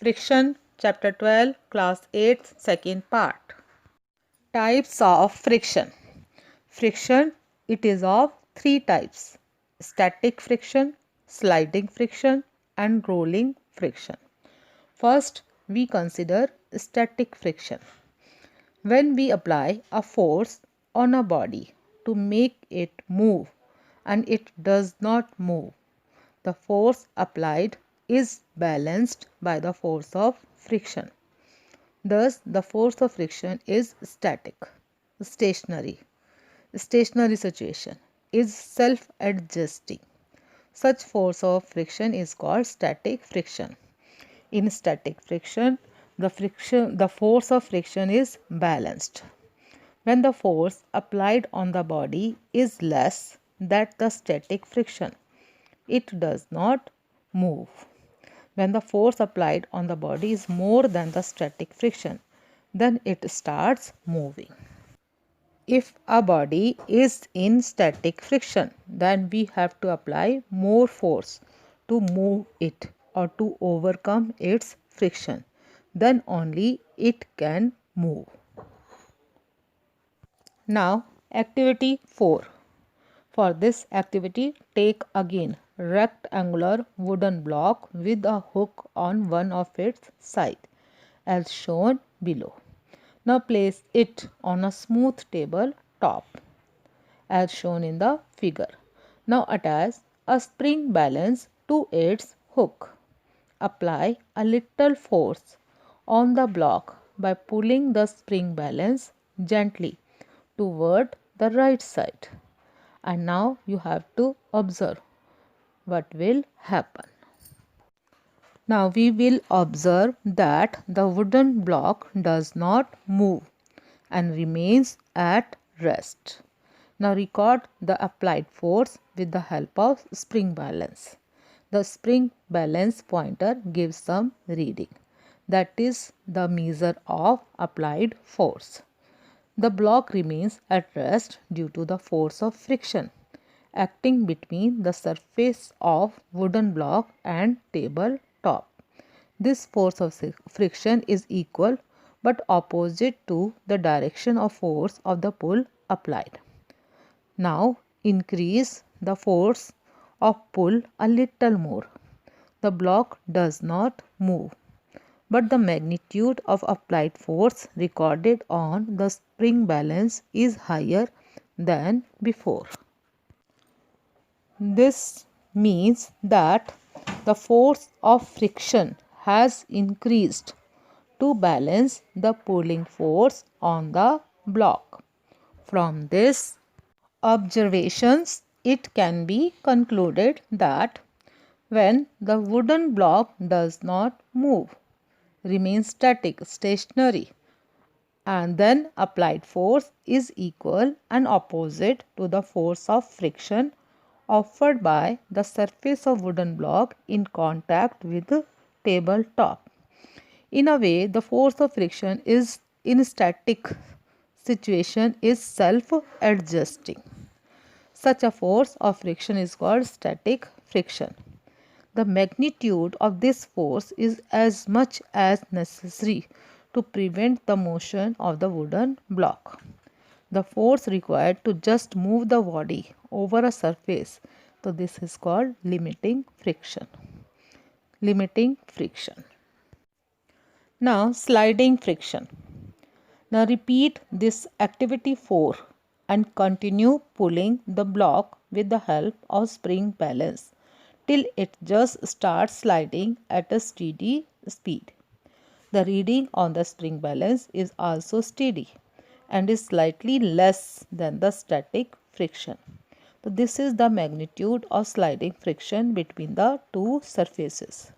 Friction, Chapter 12, Class 8, Second Part. Types of friction. Friction, it is of three types: static friction, sliding friction, and rolling friction. First, we consider static friction. When we apply a force on a body to make it move and it does not move, the force applied is balanced by the force of friction. Thus, the force of friction is static. Stationary. Stationary situation is self-adjusting. Such force of friction is called static friction. In static friction, the force of friction is balanced. When the force applied on the body is less than the static friction, it does not move. When the force applied on the body is more than the static friction, then it starts moving. If a body is in static friction, then we have to apply more force to move it or to overcome its friction. Then only it can move. Now, activity 4. For this activity, take again rectangular wooden block with a hook on one of its sides as shown below. Now place it on a smooth table top as shown in the figure. Now attach a spring balance to its hook. Apply a little force on the block by pulling the spring balance gently toward the right side. And now you have to observe what will happen. Now we will observe that the wooden block does not move and remains at rest. Now record the applied force with the help of spring balance. The spring balance pointer gives some reading. That is the measure of applied force. The block remains at rest due to the force of friction acting between the surface of wooden block and table top. This force of friction is equal but opposite to the direction of force of the pull applied. Now increase the force of pull a little more. The block does not move, but the magnitude of applied force recorded on the spring balance is higher than before. This means that the force of friction has increased to balance the pulling force on the block. From this observations, it can be concluded that when the wooden block does not move, remains static, stationary, and then applied force is equal and opposite to the force of friction offered by the surface of wooden block in contact with the table top. In a way, the force of friction is in static situation is self-adjusting. Such a force of friction is called static friction. The magnitude of this force is as much as necessary to prevent the motion of the wooden block. The force required to just move the body over a surface, so this is called limiting friction. Limiting friction. Now sliding friction. Now repeat this activity 4 and continue pulling the block with the help of spring balance till it just starts sliding at a steady speed. The reading on the spring balance is also steady and is slightly less than the static friction. So this is the magnitude of sliding friction between the two surfaces.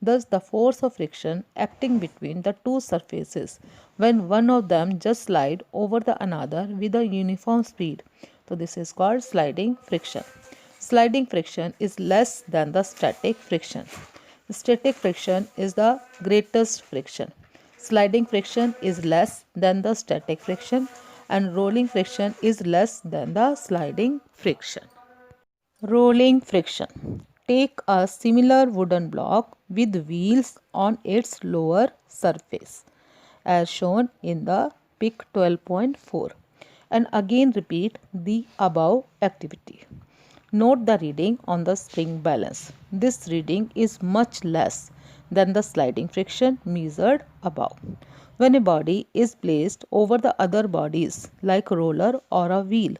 Thus, the force of friction acting between the two surfaces when one of them just slide over the another with a uniform speed. So this is called sliding friction. Sliding friction is less than the static friction. Static friction is the greatest friction. Sliding friction is less than the static friction and rolling friction is less than the sliding friction. Rolling friction. take a similar wooden block with wheels on its lower surface as shown in the pic 12.4 and again repeat the above activity. Note the reading on the spring balance. This reading is much less than the sliding friction measured above. When a body is placed over the other bodies like roller or a wheel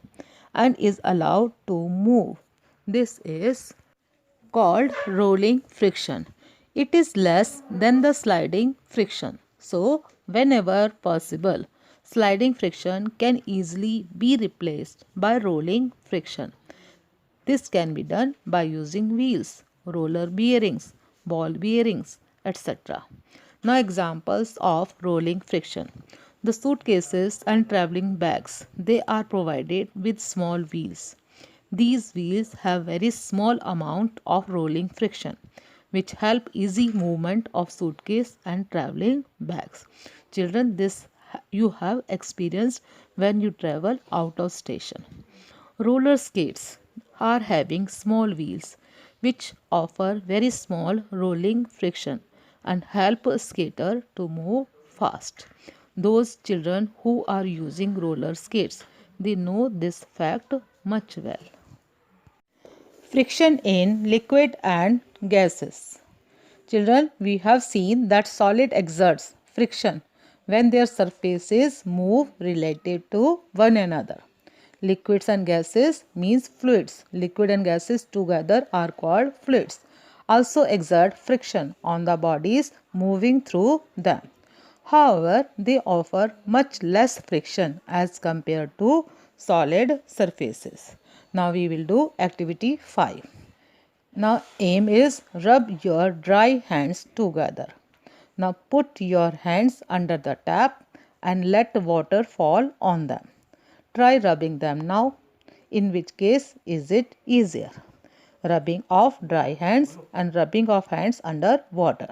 and is allowed to move, this is called rolling friction. It is less than the sliding friction. So, whenever possible, sliding friction can easily be replaced by rolling friction. This can be done by using wheels, roller bearings, ball bearings, etc. Now examples of rolling friction. The suitcases and traveling bags, they are provided with small wheels. These wheels have very small amount of rolling friction which help easy movement of suitcase and traveling bags. Children, this you have experienced when you travel out of station. Roller skates are having small wheels which offer very small rolling friction and help a skater to move fast. Those children who are using roller skates, they know this fact much well. Friction in liquid and gases. Children, we have seen that solid exerts friction when their surfaces move relative to one another. Liquids and gases means fluids. Liquid and gases together are called fluids. Also exert friction on the bodies moving through them. However, they offer much less friction as compared to solid surfaces. Now we will do activity 5. Now aim is rub your dry hands together. Now put your hands under the tap and let water fall on them. Try rubbing them now. In which case is it easier? Rubbing of dry hands and rubbing of hands under water.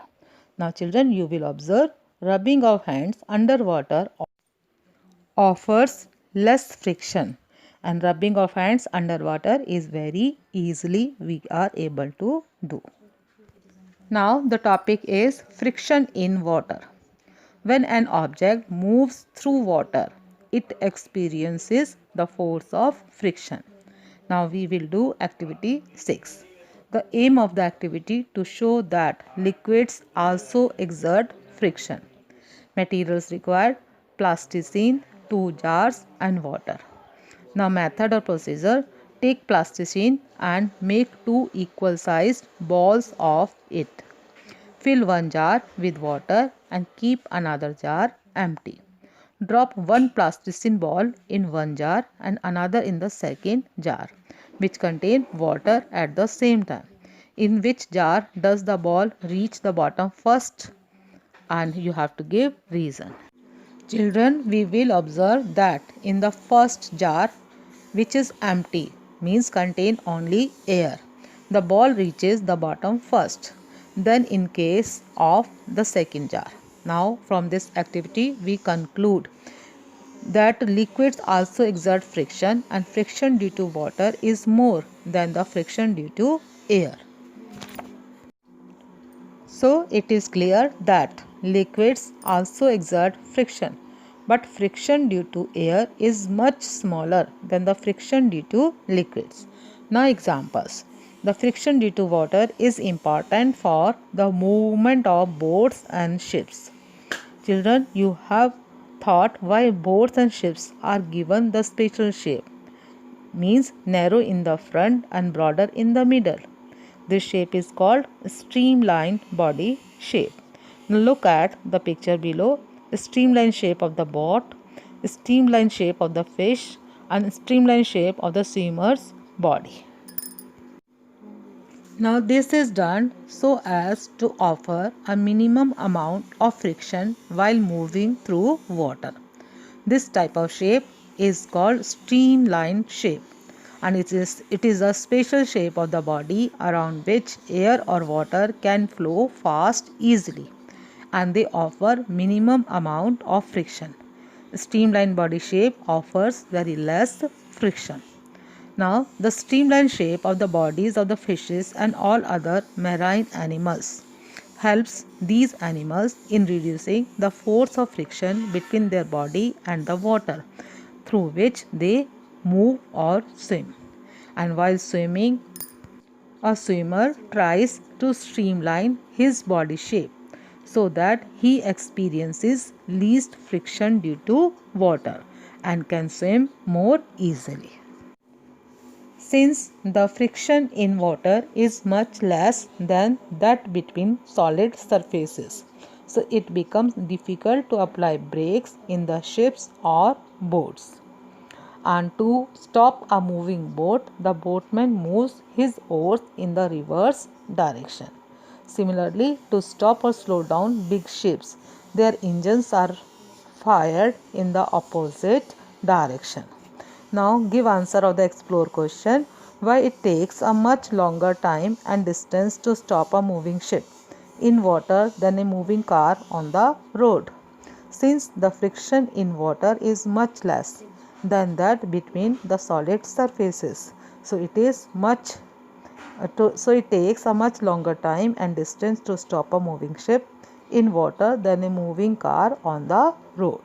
Now children, you will observe rubbing of hands under water offers less friction and rubbing of hands under water is very easily we are able to do. Now the topic is friction in water. When an object moves through water, it experiences the force of friction. Now we will do activity 6. The aim of the activity to show that liquids also exert friction. Materials required: plasticine, 2 jars and water. Now method or procedure: take plasticine and make 2 equal sized balls of it. Fill 1 jar with water and keep another jar empty. Drop 1 plasticine ball in 1 jar and another in the second jar, which contain water at the same time. In which jar does the ball reach the bottom first? And you have to give reason. Children, we will observe that in the first jar, which is empty, means contain only air, the ball reaches the bottom first. Then in case of the second jar. Now from this activity we conclude that liquids also exert friction and friction due to water is more than the friction due to air. So it is clear that liquids also exert friction, but friction due to air is much smaller than the friction due to liquids. Now examples. The friction due to water is important for the movement of boats and ships. Children, you have thought why boats and ships are given the special shape. Means narrow in the front and broader in the middle. This shape is called streamlined body shape. Now look at the picture below. The streamlined shape of the boat, streamlined shape of the fish and streamlined shape of the swimmer's body. Now this is done so as to offer a minimum amount of friction while moving through water. This type of shape is called streamlined shape, and it is a special shape of the body around which air or water can flow fast easily, and they offer minimum amount of friction. Streamlined body shape offers very less friction. Now, the streamlined shape of the bodies of the fishes and all other marine animals helps these animals in reducing the force of friction between their body and the water through which they move or swim. And while swimming, a swimmer tries to streamline his body shape so that he experiences least friction due to water and can swim more easily. Since the friction in water is much less than that between solid surfaces, so it becomes difficult to apply brakes in the ships or boats. And to stop a moving boat, the boatman moves his oars in the reverse direction. Similarly, to stop or slow down big ships, their engines are fired in the opposite direction. Now give answer of the explore question. Why it takes a much longer time and distance to stop a moving ship in water than a moving car on the road? Since the friction in water is much less than that between the solid surfaces, so it takes a much longer time and distance to stop a moving ship in water than a moving car on the road.